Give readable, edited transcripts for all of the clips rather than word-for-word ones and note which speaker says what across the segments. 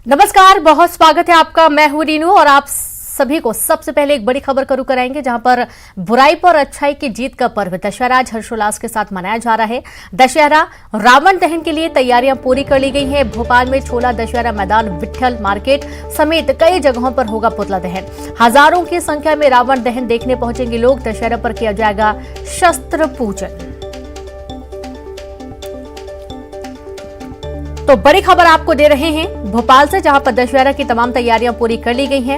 Speaker 1: नमस्कार, बहुत स्वागत है आपका। मैं हूं रीनू और आप सभी को सबसे पहले एक बड़ी खबर करू कराएंगे, जहां पर बुराई पर अच्छाई की जीत का पर्व दशहरा आज हर्षोल्लास के साथ मनाया जा रहा है। दशहरा रावण दहन के लिए तैयारियां पूरी कर ली गई हैं। भोपाल में छोला दशहरा मैदान, विट्ठल मार्केट समेत कई जगहों पर होगा पुतला दहन। हजारों की संख्या में रावण दहन देखने पहुंचेंगे लोग। दशहरा पर किया जाएगा शस्त्र पूजन। तो बड़ी खबर आपको दे रहे हैं भोपाल से, जहां पर दशहरा की तमाम तैयारियां पूरी कर ली गई हैं।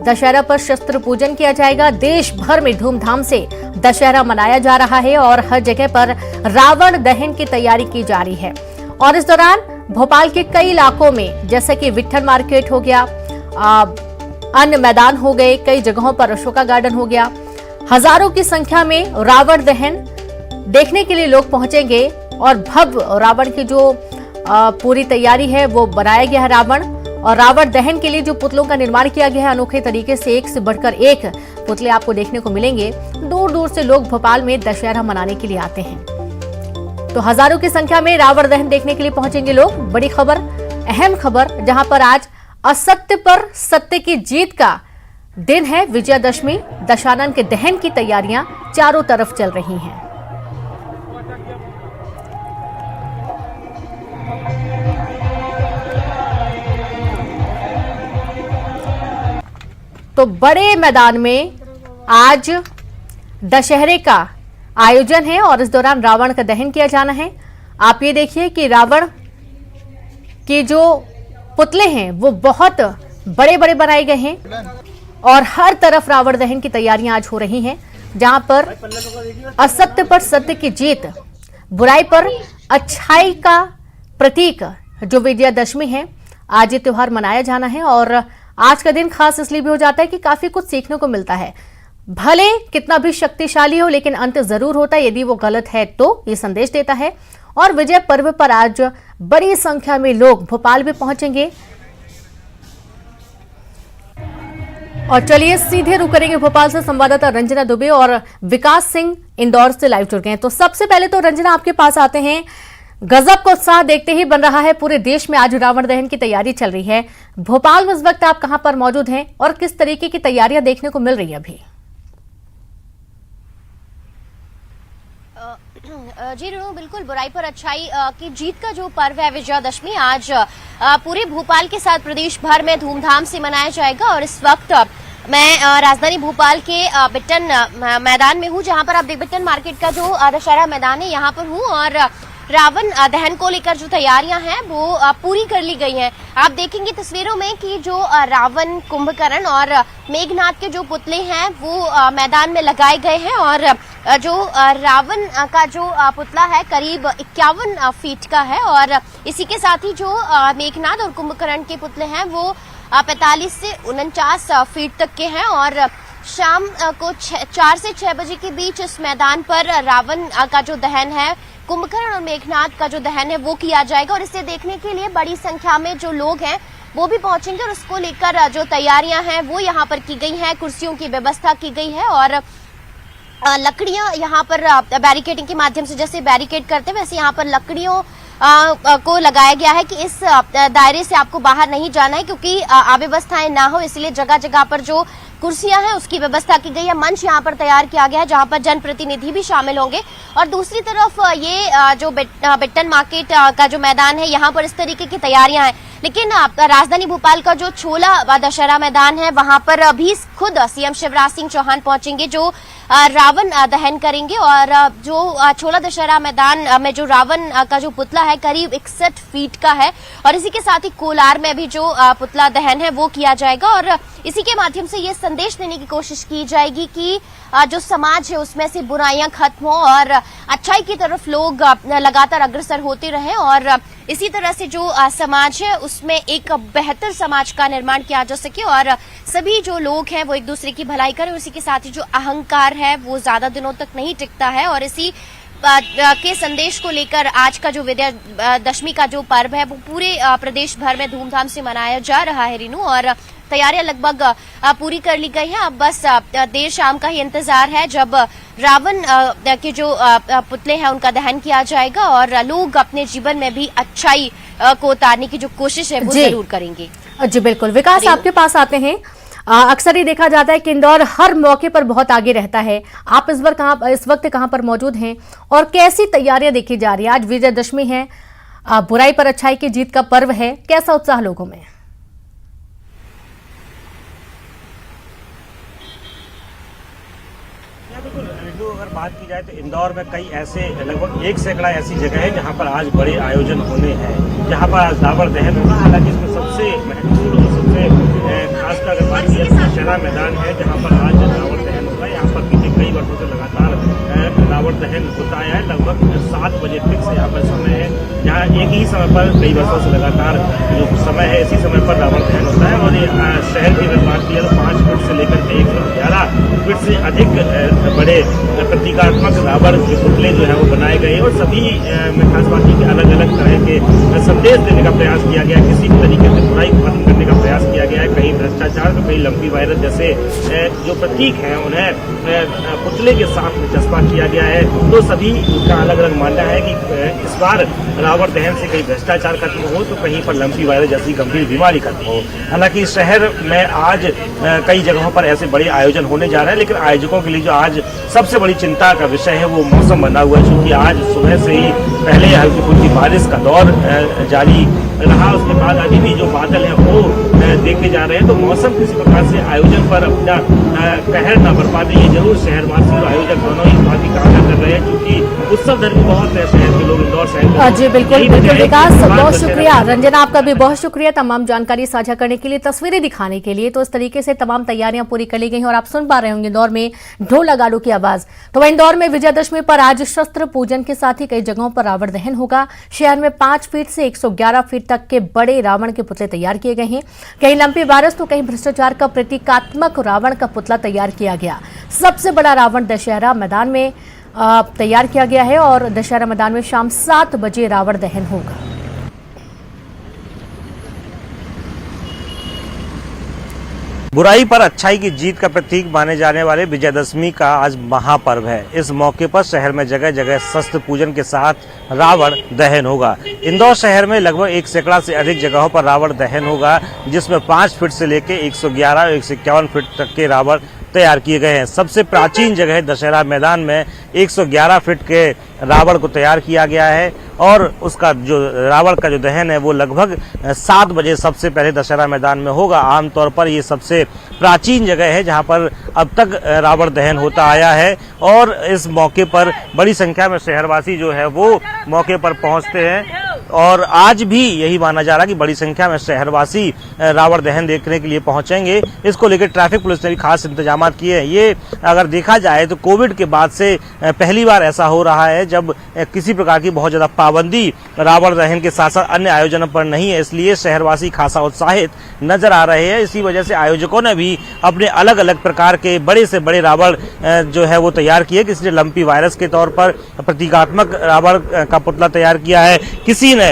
Speaker 1: दशहरा पर शस्त्र पूजन किया जाएगा। देश भर में धूमधाम से दशहरा मनाया जा रहा है और हर जगह पर रावण दहन की तैयारी की जा रही है। और इस दौरान भोपाल के कई इलाकों में, जैसे कि विट्ठल मार्केट हो गया, अन्य मैदान हो गए, कई जगहों पर अशोका गार्डन हो गया, हजारों की संख्या में रावण दहन देखने के लिए लोग पहुंचेंगे। और भव्य रावण की जो पूरी तैयारी है वो बनाया गया है रावण। और रावण दहन के लिए जो पुतलों का निर्माण किया गया है, अनोखे तरीके से एक से बढ़कर एक पुतले आपको देखने को मिलेंगे। दूर दूर से लोग भोपाल में दशहरा मनाने के लिए आते हैं। तो हजारों की संख्या में रावण दहन देखने के लिए पहुंचेंगे लोग। बड़ी खबर, अहम खबर, जहां पर आज असत्य पर सत्य की जीत का दिन है। विजयादशमी, दशानन के दहन की तैयारियां चारों तरफ चल रही हैं। तो बड़े मैदान में आज दशहरे का आयोजन है और इस दौरान रावण का दहन किया जाना है। आप ये देखिए कि रावण के जो पुतले हैं वो बहुत बड़े बड़े बनाए गए हैं और हर तरफ रावण दहन की तैयारियां आज हो रही हैं, जहां पर असत्य पर सत्य की जीत, बुराई पर अच्छाई का प्रतीक जो विजयादशमी है, आज ये त्योहार मनाया जाना है। और आज का दिन खास इसलिए भी हो जाता है कि काफी कुछ सीखने को मिलता है। भले कितना भी शक्तिशाली हो, लेकिन अंत जरूर होता है। यदि वो गलत है तो ये संदेश देता है। और विजय पर्व पर आज बड़ी संख्या में लोग भोपाल में पहुंचेंगे। और चलिए सीधे रुक करेंगे भोपाल से। संवाददाता रंजना दुबे और विकास सिंह इंदौर से लाइव जुड़ गए हैं। तो सबसे पहले तो रंजना, आपके पास आते हैं। गजब का उत्साह देखते ही बन रहा है पूरे देश में। आज रावण दहन की तैयारी चल रही है। भोपाल में इस वक्त आप कहां पर मौजूद हैं और किस तरीके की तैयारियां देखने को मिल रही है अभी?
Speaker 2: जी रू, बिल्कुल बुराई पर अच्छाई की जीत का जो पर्व है विजयादशमी, आज पूरे भोपाल के साथ प्रदेश भर में धूमधाम से मनाया जाएगा। और इस वक्त मैं राजधानी भोपाल के बिट्टन मैदान में हूं, जहां पर आप बिट्टन मार्केट का जो दशहरा मैदान है यहां पर हूं। और रावण दहन को लेकर जो तैयारियां हैं वो पूरी कर ली गई हैं। आप देखेंगे तस्वीरों में कि जो रावण, कुंभकर्ण और मेघनाथ के जो पुतले हैं वो मैदान में लगाए गए हैं। और जो रावण का जो पुतला है करीब 51 फीट का है। और इसी के साथ ही जो मेघनाथ और कुंभकर्ण के पुतले हैं वो 45 से 49 फीट तक के हैं। और शाम को 4 से 6 बजे के बीच इस मैदान पर रावण का जो दहन है, कुंभकर्ण और मेघनाथ का जो दहन है वो किया जाएगा। और इसे देखने के लिए बड़ी संख्या में जो लोग हैं वो भी पहुंचेंगे। और इसको लेकर जो तैयारियां हैं वो यहाँ पर की गई हैं। कुर्सियों की व्यवस्था की गई है और लकड़ियां यहाँ पर बैरिकेडिंग के माध्यम से, जैसे बैरिकेड करते हैं वैसे यहाँ पर लकड़ियों को लगाया गया है कि इस दायरे से आपको बाहर नहीं जाना है, क्योंकि अव्यवस्थाएं ना हो, इसलिए जगह जगह पर जो कुर्सियां हैं उसकी व्यवस्था की गई है। मंच यहाँ पर तैयार किया गया है जहां पर जनप्रतिनिधि भी शामिल होंगे। और दूसरी तरफ ये जो बिट्टन मार्केट का जो मैदान है यहाँ पर इस तरीके की तैयारियां हैं। लेकिन राजधानी भोपाल का जो छोला दशहरा मैदान है वहां पर अभी खुद सीएम शिवराज सिंह चौहान पहुंचेंगे, जो रावण दहन करेंगे। और जो छोला दशहरा मैदान में जो रावण का जो पुतला है करीब 61 फीट का है। और इसी के साथ ही कोलार में भी जो पुतला दहन है वो किया जाएगा। और इसी के माध्यम से ये संदेश देने की कोशिश की जाएगी कि जो समाज है उसमें से बुराइयां खत्म हो और अच्छाई की तरफ लोग लगातार अग्रसर होते रहें। और इसी तरह से जो समाज है उसमें एक बेहतर समाज का निर्माण किया जा सके और सभी जो लोग हैं वो एक दूसरे की भलाई करें। उसी के साथ ही जो अहंकार है वो ज्यादा दिनों तक नहीं टिकता है। और इसी के संदेश को लेकर आज का जो विजयादशमी का जो पर्व है वो पूरे प्रदेश भर में धूमधाम से मनाया जा रहा है रीनू। और तैयारियां लगभग पूरी कर ली गई हैं। अब बस देर शाम का ही इंतजार है जब रावण के जो पुतले हैं उनका दहन किया जाएगा और लोग अपने जीवन में भी अच्छाई को उतारने की जो कोशिश है वो जरूर करेंगे।
Speaker 1: जी बिल्कुल। विकास, आपके पास आते हैं। अक्सर ही देखा जाता है कि इंदौर हर मौके पर बहुत आगे रहता है। आप इस वक्त कहाँ पर मौजूद हैं और कैसी तैयारियां देखी जा रही है? आज विजयदशमी है, बुराई पर अच्छाई की जीत का पर्व है, कैसा उत्साह लोगों में?
Speaker 3: अगर बात की जाए तो इंदौर में कई ऐसे लगभग 1 सैकड़ा ऐसी जगह है जहां पर आज बड़े आयोजन होने हैं, जहां पर आज रावण दहन होगा। हालांकि इसमें सबसे महत्वपूर्ण और सबसे खास कर अगर बात की जाए तो दशहरा मैदान है जहां पर आज रावण दहन होगा। यहाँ पर पिछले कई वर्षों से लगातार रावण दहन होता आया है। लगभग 7 बजे फिक्स यहाँ पर समय है, जहाँ एक ही समय पर कई वर्षों से लगातार जो समय है इसी समय पर रावण दहन होता है। और ये शहर की अगर बात की जाए तो 5 फीट से लेकर के 111 फीट से अधिक बड़े प्रतीकात्मक रावण के पुतले जो है वो बनाए गए और सभी में खास बात है कि अलग अलग तरह के संदेश देने का प्रयास किया गया है। किसी भी तरीके से बुराई को खत्म करने का प्रयास किया गया है। कहीं भ्रष्टाचार तो कहीं लंपी वायरस जैसे जो प्रतीक हैं उन्हें पुतले के साथ में चस्पा किया गया है। तो सभी का अलग अलग मानना है कि इस बार रावण दहन से कहीं भ्रष्टाचार खत्म हो तो कहीं पर लंपी वायरस जैसी गंभीर बीमारी खत्म हो। हालांकि शहर में आज कई जगहों पर ऐसे बड़े आयोजन होने जा रहे हैं, लेकिन आयोजकों के लिए जो आज सबसे बड़ी चिंता का विषय है वो मौसम बना हुआ है। क्योंकि आज सुबह से ही पहले हल्की फुल्की बारिश का दौर जारी रहा, उसके बाद अभी भी जो बादल हैं वो देखे जा रहे हैं। तो मौसम किसी प्रकार से आयोजन पर अपना कहर न बरपा दे, ये जरूर शहरवासी और आयोजक दोनों इस बात की कामना कर रहे हैं। क्योंकि उत्सव धर्मी बहुत है शहर के लोग, इंदौर शहर।
Speaker 1: जी बिल्कुल बिल्कुल विकास, बहुत शुक्रिया। रंजना, आपका भी बहुत शुक्रिया तमाम जानकारी साझा करने के लिए, तस्वीरें दिखाने के लिए। तो इस तरीके से तमाम तैयारियां पूरी कर ली गई और आप सुन पा रहे होंगे इंदौर में ढोल नगाड़ों की आवाज। तो इंदौर में विजयदशमी पर आज शस्त्र पूजन के साथ ही कई जगहों पर रावण दहन होगा। शहर में 5 फीट से 111 फीट तक के बड़े रावण के पुतले तैयार किए गए हैं। कहीं लंपी वायरस तो कहीं भ्रष्टाचार का प्रतीकात्मक रावण का पुतला तैयार किया गया। सबसे बड़ा रावण दशहरा मैदान में तैयार किया गया है और दशहरा मैदान में शाम 7 बजे रावण दहन होगा।
Speaker 3: बुराई पर अच्छाई की जीत का प्रतीक माने जाने वाले विजयदशमी का आज महापर्व है। इस मौके पर शहर में जगह जगह शस्त्र पूजन के साथ रावण दहन होगा। इंदौर शहर में लगभग 1 सैकड़ा से अधिक जगहों पर रावण दहन होगा, जिसमें 5 फीट से लेकर 111 और 151 फीट तक के रावण तैयार किए गए हैं। सबसे प्राचीन जगह दशहरा मैदान में 111 फीट के रावण को तैयार किया गया है और उसका जो रावण का जो दहन है वो लगभग 7 बजे सबसे पहले दशहरा मैदान में होगा। आमतौर पर ये सबसे प्राचीन जगह है जहां पर अब तक रावण दहन होता आया है और इस मौके पर बड़ी संख्या में शहरवासी जो है वो मौके पर पहुंचते हैं और आज भी यही माना जा रहा है कि बड़ी संख्या में शहरवासी रावण दहन देखने के लिए पहुंचेंगे। इसको लेकर ट्रैफिक पुलिस ने भी खास इंतजाम किए हैं। ये अगर देखा जाए तो कोविड के बाद से पहली बार ऐसा हो रहा है जब किसी प्रकार की बहुत ज्यादा पाबंदी रावण दहन के साथ साथ अन्य आयोजनों पर नहीं है, इसलिए शहरवासी खासा उत्साहित नजर आ रहे हैं। इसी वजह से आयोजकों ने भी अपने अलग अलग प्रकार के बड़े से बड़े रावण जो है वो तैयार किए। किसी ने लंपी वायरस के तौर पर प्रतीकात्मक रावण का पुतला तैयार किया है, किसी ने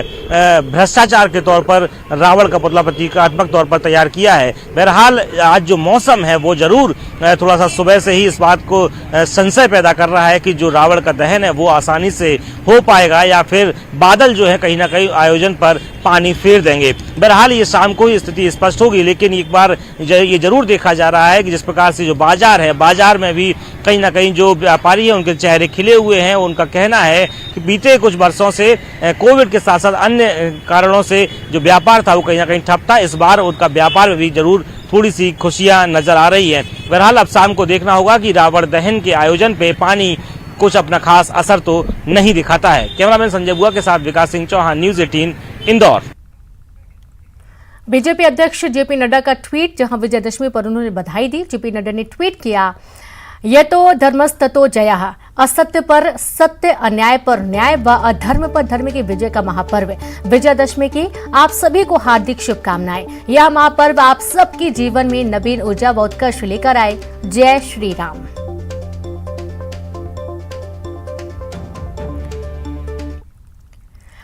Speaker 3: भ्रष्टाचार के तौर पर रावण का पुतला प्रतीकात्मक तौर पर तैयार किया है। बहरहाल आज जो मौसम है वो जरूर थोड़ा सा सुबह से ही इस बात को संशय पैदा कर रहा है कि जो रावण का दहन है वो आसानी से हो पाएगा या फिर बादल जो है कहीं ना कहीं आयोजन पर पानी फेर देंगे। बहरहाल ये शाम को ही स्थिति स्पष्ट होगी, लेकिन एक बार ये जरूर देखा जा रहा है कि जिस प्रकार से जो बाजार है, बाजार में भी कहीं ना कहीं जो व्यापारी है उनके चेहरे खिले हुए हैं। उनका कहना है कि बीते कुछ वर्षों से कोविड के साथ साथ अन्य कारणों से जो व्यापार था वो कहीं ना कहीं ठप था। इस बार उनका व्यापार में भी जरूर थोड़ी सी खुशियां नजर आ रही है। बहरहाल अब शाम को देखना होगा कि रावण दहन के आयोजन पे पानी कुछ अपना खास असर तो नहीं दिखाता है। कैमरामैन संजय बुआ के साथ विकास सिंह चौहान, न्यूज़ 18 इंदौर।
Speaker 1: बीजेपी अध्यक्ष जेपी नड्डा का ट्वीट, जहां विजयदशमी पर उन्होंने बधाई दी। जेपी नड्डा ने ट्वीट किया, ये तो धर्मस्ततो जयः, असत्य पर सत्य, अन्याय पर न्याय व अधर्म पर धर्म की विजय का महापर्व। विजयदशमी की आप सभी को हार्दिक शुभकामनाएं। यह महापर्व आप सबके जीवन में नवीन ऊर्जा व उत्कर्ष लेकर आए। जय श्री राम।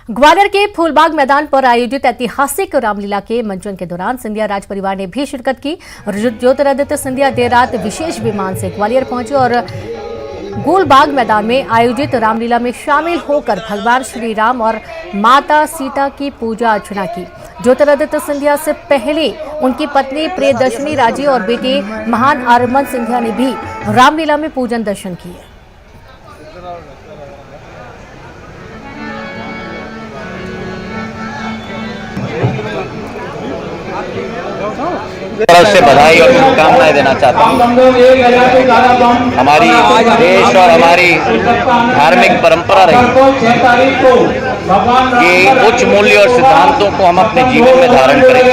Speaker 1: ग्वालियर के फूलबाग मैदान पर आयोजित ऐतिहासिक रामलीला के मंचन के दौरान सिंधिया राज परिवार ने भी शिरकत की। ज्योतिरादित्य सिंधिया देर रात विशेष विमान से ग्वालियर पहुंचे और गोलबाग मैदान में आयोजित रामलीला में शामिल होकर भगवान श्री राम और माता सीता की पूजा अर्चना की। ज्योतिरादित्य सिंधिया से पहले उनकी पत्नी प्रियदर्शनी राजे और बेटे महान आर्यमन सिंधिया ने भी रामलीला में पूजन दर्शन किए।
Speaker 4: तरफ से बधाई और शुभकामनाएं देना चाहता हूँ। हमारी देश और हमारी धार्मिक परंपरा रही कि उच्च मूल्य और सिद्धांतों को हम अपने जीवन में धारण करें।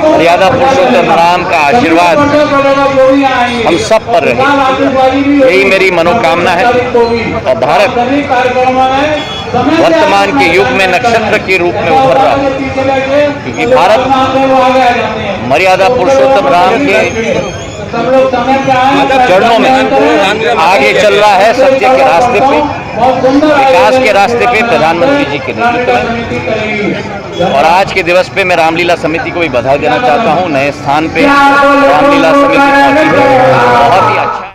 Speaker 4: मर्यादा पुरुषोत्तम राम का आशीर्वाद हम सब पर रहे, यही मेरी मनोकामना है। और भारत वर्तमान के युग में नक्षत्र के रूप में उभर रहा है, क्योंकि भारत मर्यादा पुरुषोत्तम राम के चरणों में आगे चल रहा है, सत्य के रास्ते पे, विकास के रास्ते पे प्रधानमंत्री जी के नेतृत्व में। और आज के दिवस पे मैं रामलीला समिति को भी बधाई देना चाहता हूँ। नए स्थान पे रामलीला समिति पहुंची है, बहुत ही अच्छा।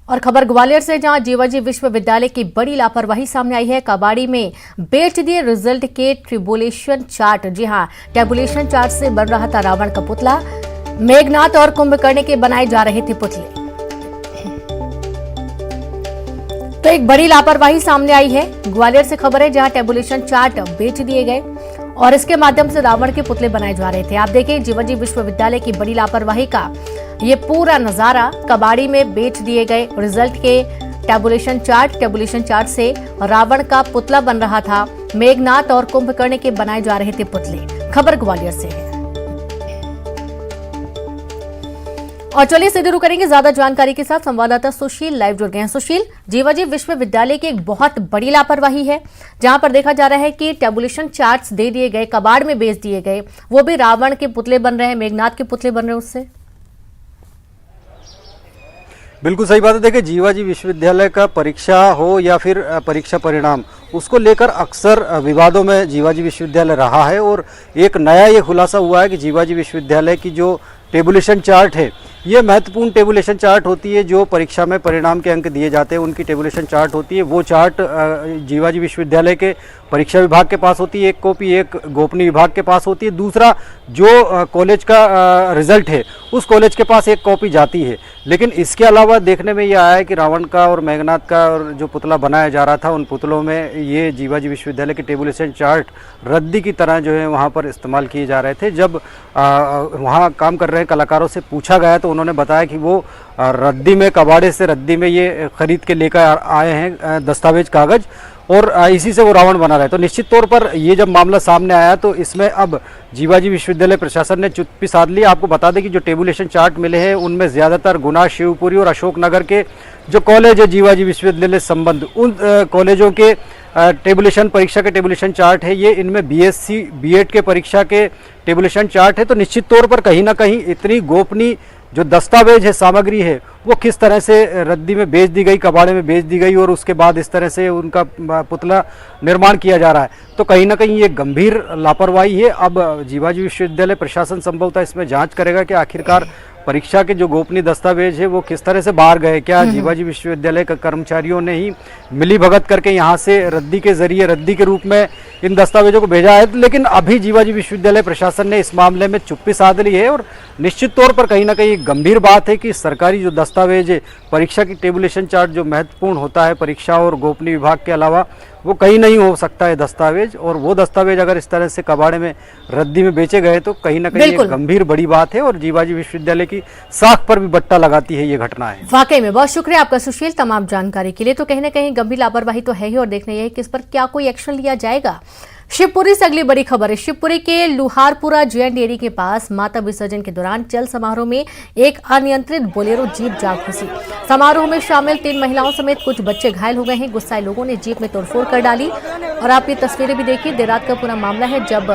Speaker 1: और खबर ग्वालियर से, जहां जीवाजी विश्वविद्यालय की बड़ी लापरवाही सामने आई है। कबाड़ी में बेच दिए रिजल्ट के ट्रिबुलेशन चार्ट। जी हां, टेबुलेशन चार्ट से बन रहा था रावण का पुतला। मेघनाथ और कुंभकर्ण के बनाए जा रहे थे पुतले। तो एक बड़ी लापरवाही सामने आई है। ग्वालियर से खबर है, जहां टेबुलेशन चार्ट बेच दिए गए और इसके माध्यम से रावण के पुतले बनाए जा रहे थे। आप देखिए जीवाजी विश्वविद्यालय की बड़ी लापरवाही का ये पूरा नजारा। कबाड़ी में बेच दिए गए रिजल्ट के टेबुलेशन चार्ट से रावण का पुतला बन रहा था। मेघनाथ और कुंभकर्ण के बनाए जा रहे थे पुतले। खबर ग्वालियर से है। और चलिए सीधे रुक करेंगे ज्यादा जानकारी के साथ। संवाददाता सुशील लाइव जुड़ गए हैं। सुशील, जीवाजी विश्वविद्यालय की एक बहुत बड़ी लापरवाही है, जहां पर देखा जा रहा है कि टेबुलेशन चार्ट्स दे दिए गए, कबाड़ में बेच दिए गए, वो भी रावण के पुतले बन रहे हैं, मेघनाथ के पुतले बन रहे हैं उससे।
Speaker 5: बिल्कुल सही बात है। देखिए, जीवाजी विश्वविद्यालय का परीक्षा हो या फिर परीक्षा परिणाम, उसको लेकर अक्सर विवादों में जीवाजी विश्वविद्यालय रहा है। और एक नया ये खुलासा हुआ है कि जीवाजी विश्वविद्यालय की जो टेबुलेशन चार्ट है, ये महत्वपूर्ण टेबुलेशन चार्ट होती है। जो परीक्षा में परिणाम के अंक दिए जाते हैं, उनकी टेबुलेशन चार्ट होती है। वो चार्ट जीवाजी विश्वविद्यालय के परीक्षा विभाग के पास होती है एक कॉपी, एक गोपनीय विभाग के पास होती है, दूसरा जो कॉलेज का रिजल्ट है उस कॉलेज के पास एक कॉपी जाती है। लेकिन इसके अलावा देखने में ये आया है कि रावण का और मेघनाथ का और जो पुतला बनाया जा रहा था, उन पुतलों में ये जीवाजी विश्वविद्यालय के टेबुलेशन चार्ट रद्दी की तरह जो है वहाँ पर इस्तेमाल किए जा रहे थे। जब वहाँ काम कर रहे कलाकारों से पूछा गया तो उन्होंने बताया कि वो रद्दी में, कबाड़े से रद्दी में ये खरीद के लेकर आए हैं दस्तावेज, कागज, और इसी से वो रावण बना रहे। तो निश्चित तौर पर ये जब मामला सामने आया तो इसमें अब जीवाजी विश्वविद्यालय प्रशासन ने चुप्पी साध ली। आपको बता दें कि जो टेबुलेशन चार्ट मिले हैं उनमें ज़्यादातर गुना, शिवपुरी और अशोकनगर के जो कॉलेज है जीवाजी विश्वविद्यालय संबंध, उन कॉलेजों के टेबुलेशन परीक्षा के टेबुलेशन चार्ट है ये। इनमें बीएससी बीएड के परीक्षा के टेबुलेशन चार्ट है। तो निश्चित तौर पर कहीं ना कहीं इतनी गोपनीय जो दस्तावेज है, सामग्री है, वो किस तरह से रद्दी में बेच दी गई, कबाड़े में बेच दी गई और उसके बाद इस तरह से उनका पुतला निर्माण किया जा रहा है, तो कहीं ना कहीं ये गंभीर लापरवाही है। अब जीवाजी विश्वविद्यालय प्रशासन संभवतः इसमें जांच करेगा कि आखिरकार परीक्षा के जो गोपनीय दस्तावेज है वो किस तरह से बाहर गए। क्या जीवाजी विश्वविद्यालय के कर्मचारियों ने ही मिली भगत करके यहाँ से रद्दी के जरिए, रद्दी के रूप में इन दस्तावेजों को भेजा है। लेकिन अभी जीवाजी विश्वविद्यालय प्रशासन ने इस मामले में चुप्पी साध ली है। और निश्चित तौर पर कहीं ना कहीं गंभीर बात है कि सरकारी जो दस्तावेज है, परीक्षा की टेबुलेशन चार्ट जो महत्वपूर्ण होता है परीक्षा और गोपनीय विभाग के अलावा, वो कहीं नहीं हो सकता है दस्तावेज। और वो दस्तावेज अगर इस तरह से कबाड़े में, रद्दी में बेचे गए तो कहीं ना कहीं एक गंभीर बड़ी बात है और जीवाजी विश्वविद्यालय की साख पर भी बट्टा लगाती है ये घटना है।
Speaker 1: वाकई में बहुत शुक्रिया आपका सुशील तमाम जानकारी के लिए। तो कहीं ना कहीं गंभीर लापरवाही तो है ही और देखना यह है कि इस पर क्या कोई एक्शन लिया जाएगा। शिवपुरी से अगली बड़ी खबर है। शिवपुरी के लुहारपुरा जैन डेयरी के पास माता विसर्जन के दौरान चल समारोह में एक अनियंत्रित बोलेरो जीप जा घुसी। समारोह में शामिल 3 महिलाओं समेत कुछ बच्चे घायल हो गए हैं। गुस्साए लोगों ने जीप में तोड़फोड़ कर डाली और आप ये तस्वीरें भी देखिए। देर रात का पूरा मामला है, जब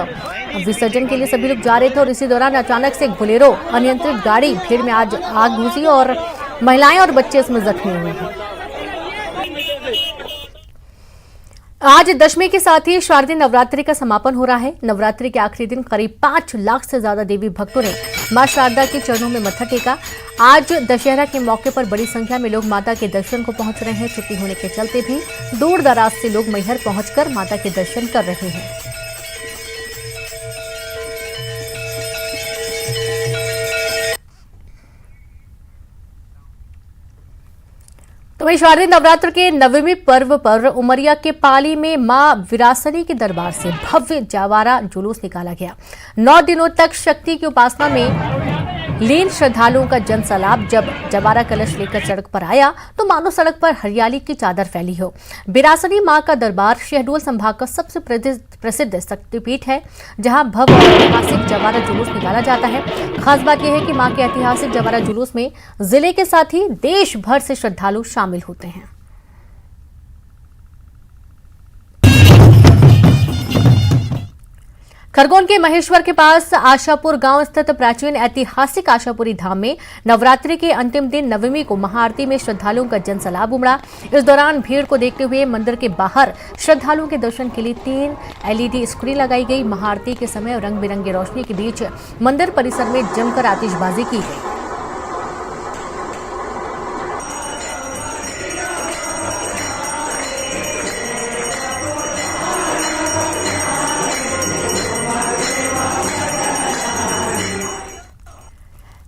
Speaker 1: विसर्जन के लिए सभी लोग जा रहे थे और इसी दौरान अचानक से एक बोलेरो अनियंत्रित गाड़ी भीड़ में आज आग घुसी और महिलाएं और बच्चे इसमें जख्मी हुए हैं। आज दशमी के साथ ही शारदीय नवरात्रि का समापन हो रहा है। नवरात्रि के आखिरी दिन करीब 5 लाख से ज्यादा देवी भक्तों ने मां शारदा के चरणों में मत्था टेका। आज दशहरा के मौके पर बड़ी संख्या में लोग माता के दर्शन को पहुंच रहे हैं। छुट्टी होने के चलते भी दूर दराज से लोग मैहर पहुंचकर माता के दर्शन कर रहे हैं। तो वहीं शारदीय नवरात्र के नवमी पर्व पर उमरिया के पाली में मां विरासनी के दरबार से भव्य जवारा जुलूस निकाला गया। 9 दिनों तक शक्ति की उपासना में लीन श्रद्धालुओं का जनसैलाब जब जवारा कलश लेकर सड़क पर आया तो मानो सड़क पर हरियाली की चादर फैली हो। विरासनी मां का दरबार शहडोल संभाग का सबसे प्रसिद्ध शक्तिपीठ है, जहां भव्य और ऐतिहासिक जवारा जुलूस निकाला जाता है। खास बात यह है कि मां के ऐतिहासिक जवारा जुलूस में जिले के साथ ही देश भर से श्रद्धालु शामिल होते हैं। खरगोन के महेश्वर के पास आशापुर गांव स्थित प्राचीन ऐतिहासिक आशापुरी धाम में नवरात्रि के अंतिम दिन नवमी को महाआरती में श्रद्धालुओं का जनसैलाब उमड़ा। इस दौरान भीड़ को देखते हुए मंदिर के बाहर श्रद्धालुओं के दर्शन के लिए 3 LED स्क्रीन लगाई गई। महाआरती के समय रंग बिरंगी रोशनी के बीच मंदिर परिसर में जमकर आतिशबाजी की गई।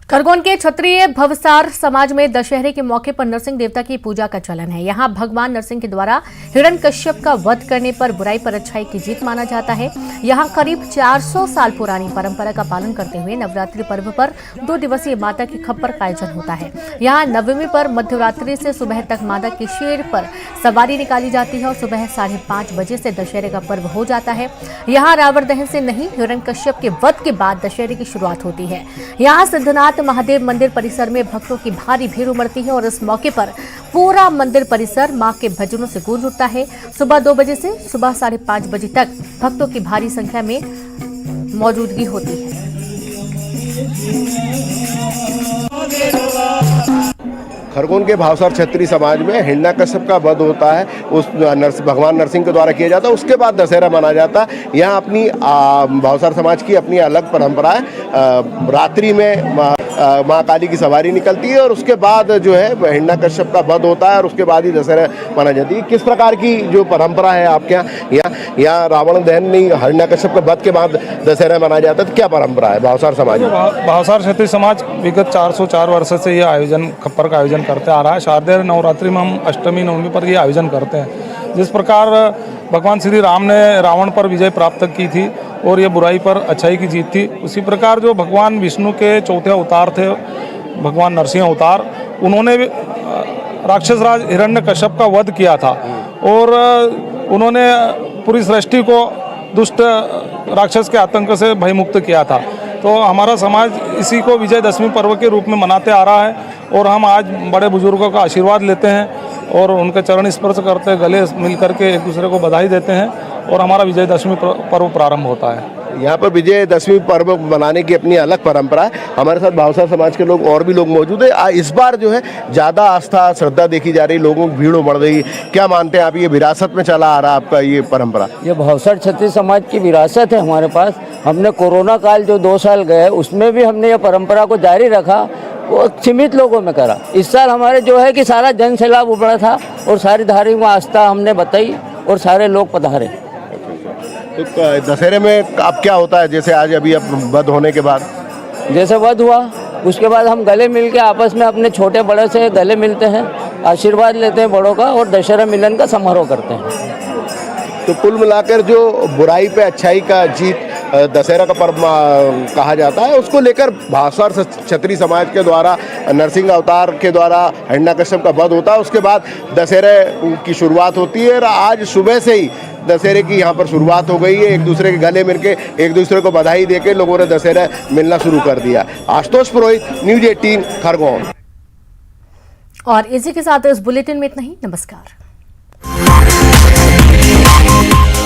Speaker 1: खरगोन के क्षत्रिय भवसार समाज में दशहरे के मौके पर नरसिंह देवता की पूजा का चलन है। यहाँ भगवान नरसिंह के द्वारा हिरण्यकश्यप का वध करने पर बुराई पर अच्छाई की जीत माना जाता है। यहाँ करीब 400 साल पुरानी परंपरा का पालन करते हुए नवरात्रि पर्व पर 2 दिवसीय माता की खप्पर का आयोजन होता है। यहाँ नवमी पर मध्यरात्रि से सुबह तक माता के शेर पर सवारी निकाली जाती है और सुबह 5:30 बजे से दशहरे का पर्व हो जाता है। यहाँ रावण दहन से नहीं, हिरण्यकश्यप के वध के बाद दशहरे की शुरुआत होती है। यहाँ सिद्धनाथ महादेव मंदिर परिसर में भक्तों की भारी भीड़ उमड़ती है और इस मौके पर पूरा मंदिर परिसर मां के भजनों से गूंज उठता है। सुबह 2 बजे से सुबह 5:30 बजे तक भक्तों की भारी संख्या में मौजूदगी होती है।
Speaker 6: खरगोन के भावसार क्षत्रिय समाज में हिरण्यकश्यप का वध होता है, उस भगवान नरसिंह के द्वारा किया जाता है। उसके बाद दशहरा मनाया जाता है। यहाँ अपनी भावसार समाज की अपनी अलग परंपरा है। रात्रि में माँ काली की सवारी निकलती है और उसके बाद जो है हिरण्यकश्यप का वध होता है और उसके बाद ही दशहरा मनाई जाती है। किस प्रकार की जो परंपरा है आपके यहाँ रावण दहन नहीं, हिरण्यकश्यप के वध के बाद दशहरा मनाया जाता है, तो क्या परंपरा है भावसार समाज में?
Speaker 7: भावसार क्षत्रिय समाज विगत 404 वर्ष से ये आयोजन खप्पर का आयोजन करते आ रहा है। शारदीय नवरात्रि में हम अष्टमी नवमी पर ये आयोजन करते हैं। जिस प्रकार भगवान श्री राम ने रावण पर विजय प्राप्त की थी और ये बुराई पर अच्छाई की जीत थी, उसी प्रकार जो भगवान विष्णु के चौथे अवतार थे, भगवान नरसिंह अवतार, उन्होंने राक्षस राज हिरण्यकश्यप का वध किया था और उन्होंने पूरी सृष्टि को दुष्ट राक्षस के आतंक से भयमुक्त किया था। तो हमारा समाज इसी को विजयदशमी पर्व के रूप में मनाते आ रहा है और हम आज बड़े बुजुर्गों का आशीर्वाद लेते हैं और उनके चरण स्पर्श करते हैं, गले मिल करके एक दूसरे को बधाई देते हैं और हमारा विजयदशमी पर्व प्रारंभ होता है।
Speaker 6: यहाँ पर विजयदशमी पर्व मनाने की अपनी अलग परंपरा है। हमारे साथ भावसार समाज के लोग और भी लोग मौजूद है। इस बार जो है ज़्यादा आस्था श्रद्धा देखी जा रही, लोगों की भीड़ बढ़ रही, क्या मानते हैं आप? ये विरासत में चला आ रहा आपका ये परंपरा?
Speaker 8: ये भावसार क्षत्रिय समाज की विरासत है हमारे पास। हमने कोरोना काल जो 2 साल गए उसमें भी हमने ये परंपरा को जारी रखा, वो सीमित लोगों में करा। इस साल हमारे जो है कि सारा जन सैलाब उमड़ा था और सारी धार्मिक आस्था हमने बताई और सारे लोग पधारे।
Speaker 6: तो दशहरे में अब क्या होता है? जैसे आज अभी अब वध होने के बाद,
Speaker 8: जैसे वध हुआ उसके बाद हम गले मिल के आपस में अपने छोटे बड़े से गले मिलते हैं, आशीर्वाद लेते हैं बड़ों का और दशहरा मिलन का समारोह करते हैं।
Speaker 6: तो कुल मिलाकर जो बुराई पे अच्छाई का जीत दशहरा का पर्व कहा जाता है, उसको लेकर भावसार क्षत्रिय समाज के द्वारा नरसिंह अवतार के द्वारा हिरण्यकश्यप का वध होता है। उसके बाद दशहरे की शुरुआत होती है और आज सुबह से ही दशहरे की यहाँ पर शुरुआत हो गई है। एक दूसरे के गले मिल के एक दूसरे को बधाई देके लोगों ने दशहरा मिलना शुरू कर दिया। आशुतोष पुरोहित, न्यूज 18 खरगोन।
Speaker 1: और इसी के साथ इस बुलेटिन में इतना ही। नमस्कार।